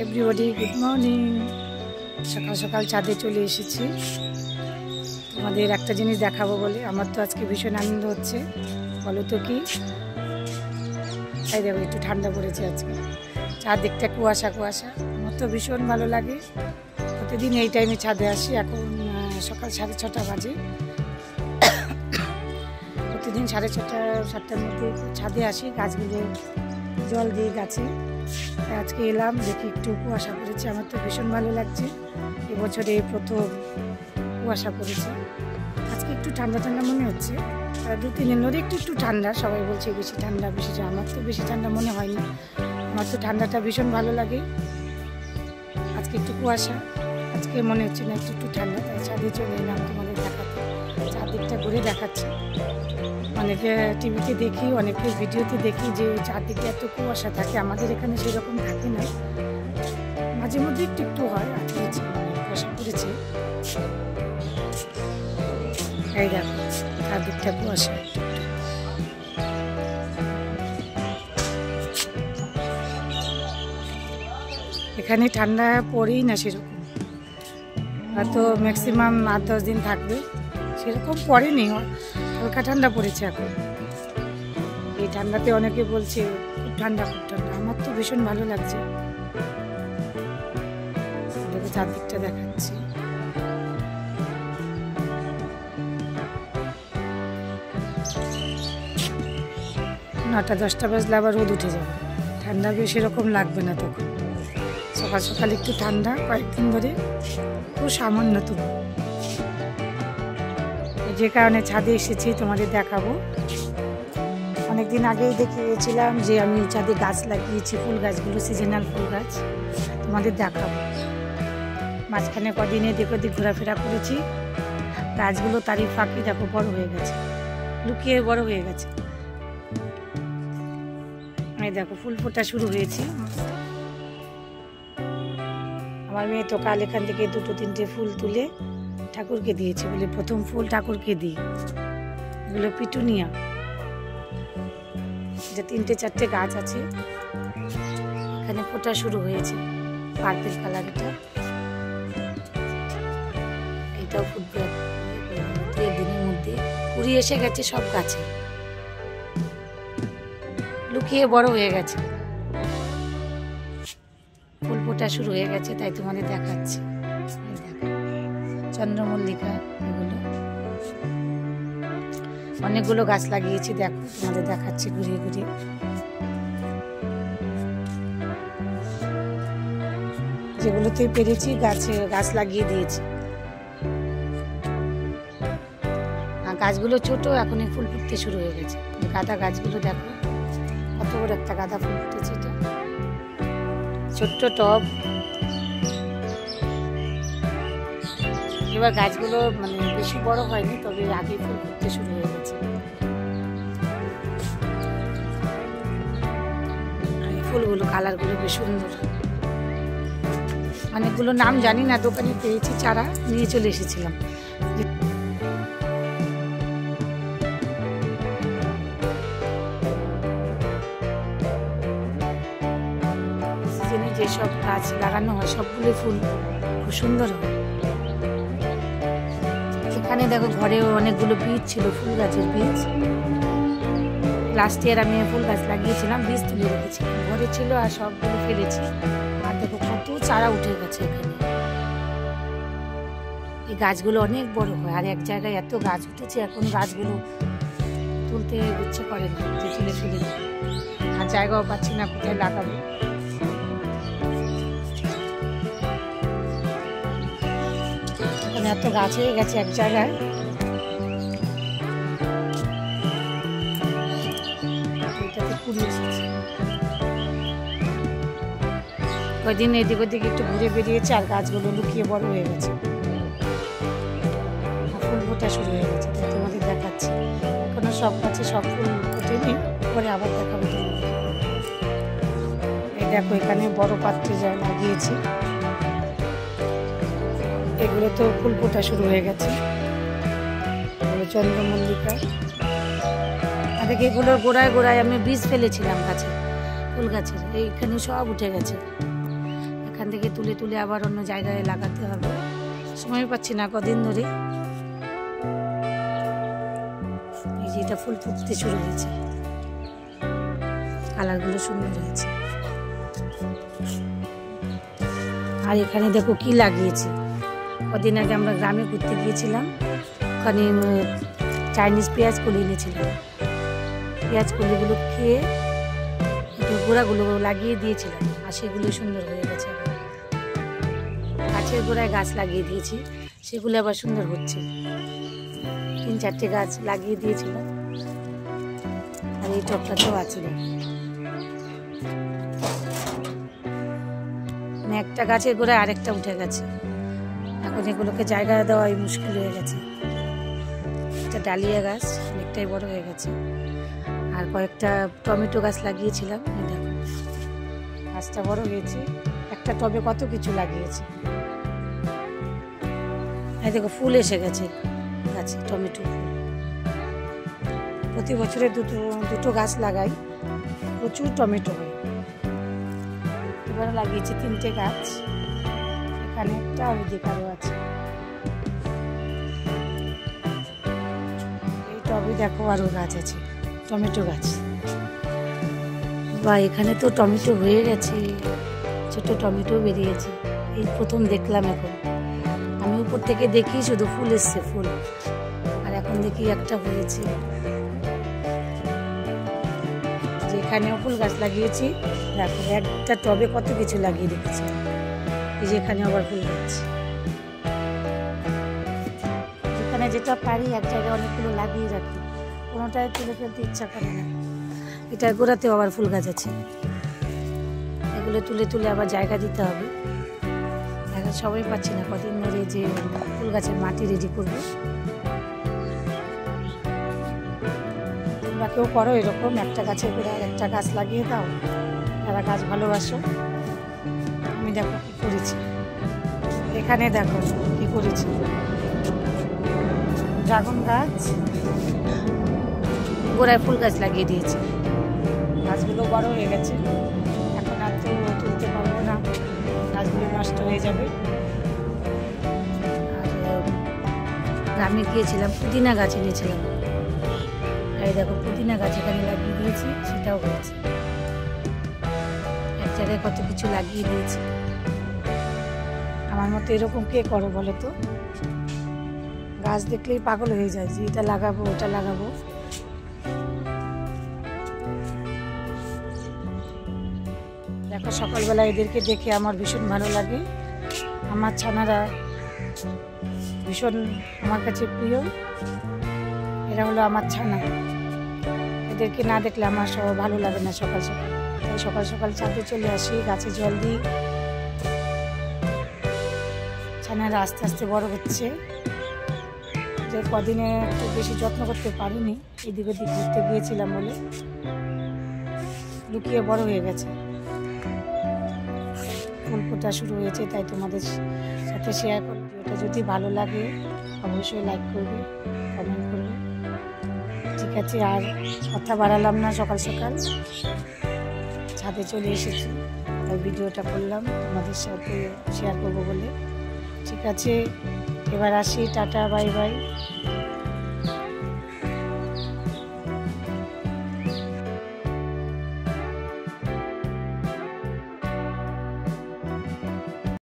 Everybody good morning. সকাল সকাল ছাদে চলে এসেছি তোমাদের একটা জিনিস দেখাবো বলে। আমার তো আজকে ভীষণ আনন্দ হচ্ছে, বলো তো কি। তাই দেখো একটু ঠান্ডা পড়েছে আজকে, চারদিকটা কুয়াশা কুয়াশা। আমার তো ভীষণ ভালো লাগে, প্রতিদিন এই টাইমে ছাদে আসি। এখন সকাল 6:30 বাজে। প্রতিদিন 6:30-7টার মধ্যে ছাদে আসি, গাছগুলো জল দিয়ে গাছে। আজকে এলাম, দেখি একটু কুয়াশা পড়েছে, আমার তো ভীষণ ভালো লাগছে। এবছরে প্রথম কুয়াশা পড়েছে। আজকে একটু ঠান্ডা ঠান্ডা মনে হচ্ছে, 2-3 দিন ধরে একটু একটু ঠান্ডা। সবাই বলছে বেশি ঠান্ডা বেশি, আমার তো বেশি ঠান্ডা মনে হয়নি। আমার তো ঠান্ডাটা ভীষণ ভালো লাগে। আজকে একটু কুয়াশা, আজকে মনে হচ্ছে না একটু একটু ঠান্ডা, তাই ছাদে চলে এলাম তোমাদের দেখাতে। চারদিকটা ঘুরে দেখাচ্ছি। অনেকে টিভিতে দেখি, অনেকে ভিডিওতে দেখি যে চারদিকে এত কুয়াশা থাকে, আমাদের এখানে সেরকম থাকে না, মাঝে মধ্যে একটু একটু হয়। আজকে কুয়াশা পড়েছে, এই দেখো চারদিকটা কুয়াশা। এখানে ঠান্ডা পড়েই না সেরকম, হয়তো ম্যাক্সিমাম 8-10 দিন থাকবে, সেরকম পড়েনি, হালকা ঠান্ডা পড়েছে এখন। এই ঠান্ডাতে অনেকে বলছে খুব ঠান্ডা খুব ঠান্ডা, আমার তো ভীষণ ভালো লাগছে। দেখো চারদিকটা দেখাচ্ছি। নটা 10টা বাজলে আবার রোদ উঠে যাবে, ঠান্ডা বেশ এরকম লাগবে না তখন। সকাল সকাল একটু ঠান্ডা, কয়েকদিন ধরে খুব সামান্য তবু। যে কারণে ছাদে এসেছি তোমাদের দেখাবো। অনেকদিন আগেই দেখিয়েছিলাম যে আমি ছাদে গাছ লাগিয়েছি, ফুল গাছগুলো, সিজনাল ফুল গাছ, তোমাদের দেখাবো। মাঝখানে কদিন এদিক ওদিক ঘোরাফেরা করেছি, গাছগুলো তারই ফাঁকি দেখো বড় হয়ে গেছে, লুকিয়ে বড় হয়ে গেছে। এই দেখো ফুল ফোটা শুরু হয়েছে। আমার মেয়ে তো কাল এখান থেকে 2-3টে ফুল তুলে ঠাকুরকে দিয়েছে, বলে প্রথম ফুল ঠাকুরকে দিই। এগুলো পিটুনিয়া, যে 3-4টে গাছ আছে, এখানে ফোটা শুরু হয়েছে। পার্পল কালার, এটাও ফুটবে 2 দিনের মধ্যে। কুড়ি এসে গেছে সব গাছে, লুকিয়ে বড় হয়ে গেছে, ফুল ফোটা শুরু হয়ে গেছে, তাই তোমাদের দেখাচ্ছি। চন্দ্রমল্লিকা, এগুলো অনেকগুলো গাছ লাগিয়েছি, দেখো তোমাদের দেখাচ্ছি ঘুরিয়ে ঘুরিয়ে। যেগুলোতে পেরেছি গাছ লাগিয়ে দিয়েছি। গাছগুলো ছোট, এখন ফুল ফুটতে শুরু হয়ে গেছে। গাঁদা গাছগুলো দেখো কত বড় একটা গাঁদা ফুল ফুটেছে, এটা ছোট্ট টব। এবার গাছগুলো মানে বেশি বড় হয়নি, তবে আগে ফুল ফুটতে শুরু হয়ে গেছে। ফুলগুলো কালারগুলো বেশ সুন্দর। অনেকগুলো নাম জানি না, দোকানে পেয়েছি চারা, নিয়ে চলে এসেছিলাম। সিজনে যেসব গাছ লাগানো হয় সবগুলো ফুল খুব সুন্দর হয়। এখানে দেখো ঘরেও অনেকগুলো বীজ ছিল, ফুল গাছের বীজ। লাস্ট ইয়ার আমি ফুল গাছ লাগিয়েছিলাম, বীজ তুলে রেখেছিলাম, ঘরে ছিল, আর সবগুলো ফেলেছি। আর দেখো কত চারা উঠে গেছে এখানে। এই গাছগুলো অনেক বড় হয়, আর এক জায়গায় এত গাছ উঠেছে, এখন গাছগুলো তুলতে ইচ্ছে করে না, যে তুলে ফেলে দিই। আর জায়গাও পাচ্ছি না কোথায় লাগাবো। এখন এত গাছ হয়ে গেছে এক জায়গায়। কয়দিন এদিক ওদিক একটু ঘুরে বেরিয়েছে, আর গাছগুলো লুকিয়ে বড় হয়ে গেছে, ফুল ফোটা শুরু হয়ে গেছে, তাই তোমাদের দেখাচ্ছি। এখনো সব গাছে সব ফুল ফোটেনি, পরে আবার দেখাবো তোমাদের। এই দেখো এখানে বড় পাত্রে যা লাগিয়েছি, এগুলো তো ফুল ফোটা শুরু হয়ে গেছে। চন্দ্রমল্লিকা, আর এগুলোর গোড়ায় গোড়ায় আমি বীজ ফেলেছিলাম গাছে, ফুল গাছের, এইখানে সব উঠে গেছে। এখান থেকে তুলে তুলে আবার অন্য জায়গায় লাগাতে হবে, সময় পাচ্ছি না কদিন ধরে। এই যে এটা ফুল ফুটতে শুরু হয়েছে, কালারগুলো সুন্দর হয়েছে। আর এখানে দেখো কি লাগিয়েছে, কদিন আগে আমরা গ্রামে ঘুরতে গিয়েছিলাম, ওখানে চাইনিজ পেঁয়াজ কলি এনেছিলাম। পেঁয়াজ কলিগুলো খেয়ে গোড়াগুলো লাগিয়ে দিয়েছিলাম, আর সেগুলো সুন্দর হয়ে গেছে। গাছের গোড়ায় গাছ লাগিয়ে দিয়েছি, সেগুলো আবার সুন্দর হচ্ছে। 3-4টে গাছ লাগিয়ে দিয়েছিলাম। আর এই টবটাতেও আছে, মানে একটা গাছের গোড়ায় আরেকটা উঠে গেছে। এখন এগুলোকে জায়গা দেওয়াই মুশকিল হয়ে গেছে। একটা ডালিয়া গাছ অনেকটাই বড় হয়ে গেছে। আর কয়েকটা টমেটো গাছ লাগিয়েছিলাম, দেখো গাছটা বড় হয়েছে। একটা টবে কত কিছু লাগিয়েছে। এই দেখো ফুল এসে গেছে গাছে, টমেটো ফুল। প্রতি বছরে দুটো গাছ লাগাই, প্রচুর টমেটো হয়। এবার লাগিয়েছি 3টে গাছ, এখানে একটা আর ওদিকে আরও আছে। এই টবে দেখো আরও গাছ আছে, টমেটো গাছ। বা এখানে তো টমেটো হয়ে গেছে, ছোট টমেটো বেরিয়েছে। এই প্রথম দেখলাম এখন, আমি উপর থেকে দেখি শুধু ফুল এসছে, ফুল। আর এখন দেখি একটা হয়েছে। যেখানেও ফুল গাছ লাগিয়েছি, দেখো একটা টবে কত কিছু লাগিয়ে রেখেছি। এই যে এখানে আবার ফুল গাছ, যেখানে যেটা পারি এক জায়গায় অনেকগুলো লাগিয়ে রাখি, কোনোটাই তুলে ফেলতে ইচ্ছা করে না। এটার গোড়াতেও আবার ফুল গাছ আছে, এগুলো তুলে তুলে আবার জায়গা দিতে হবে। এখন সবাই পাচ্ছি না, কদিন ধরে যে ফুল গাছের মাটি রেডি করবো। তোমরা কেউ করো এরকম, একটা গাছের গোড়ায় একটা গাছ লাগিয়ে দাও, যারা গাছ ভালোবাসো। আমি দেখো কি করেছি, এখানে দেখো কি করেছি। ড্রাগন গাছ গোড়ায় ফুল গাছ লাগিয়ে দিয়েছি, গাছগুলো বড় হয়ে গেছে। এখন আর তো তুলতে পারবো না, গাছগুলো নষ্ট হয়ে যাবে। আর গ্রামে গিয়েছিলাম, পুদিনা গাছ এনেছিলাম। আর দেখো পুদিনা গাছ এখানে লাগিয়ে দিয়েছি, সেটাও হয়েছে। এক জায়গায় কত কিছু লাগিয়ে দিয়েছি। আমার মতো এরকম কে করো বলো তো? গাছ দেখলেই পাগল হয়ে যায় যে এটা লাগাবো ওটা লাগাবো। দেখো সকালবেলা এদেরকে দেখে আমার ভীষণ ভালো লাগে। আমার ছানারা ভীষণ আমার কাছে প্রিয়, এরা হলো আমার ছানা। এদেরকে না দেখলে আমার সব ভালো লাগে না। সকাল সকাল তাই সকাল সকাল ছাদে চলে আসি, গাছে জল দিই। ছানারা আস্তে আস্তে বড় হচ্ছে। যে কদিনে একটু বেশি যত্ন করতে পারিনি, এদিক ওদিক ঘুরতে গিয়েছিলাম বলে লুকিয়ে বড় হয়ে গেছে। ফুল ফোটা শুরু হয়েছে, তাই তোমাদের সাথে শেয়ার করব। ভিডিওটা যদি ভালো লাগে অবশ্যই লাইক করবে, কমেন্ট করবে। ঠিক আছে, আর কথা বাড়ালাম না। সকাল সকাল ছাদে চলে এসেছি, তাই ভিডিওটা করলাম তোমাদের সাথে শেয়ার করবো বলে। ঠিক আছে, এবার আসি, টাটা, বাই বাই।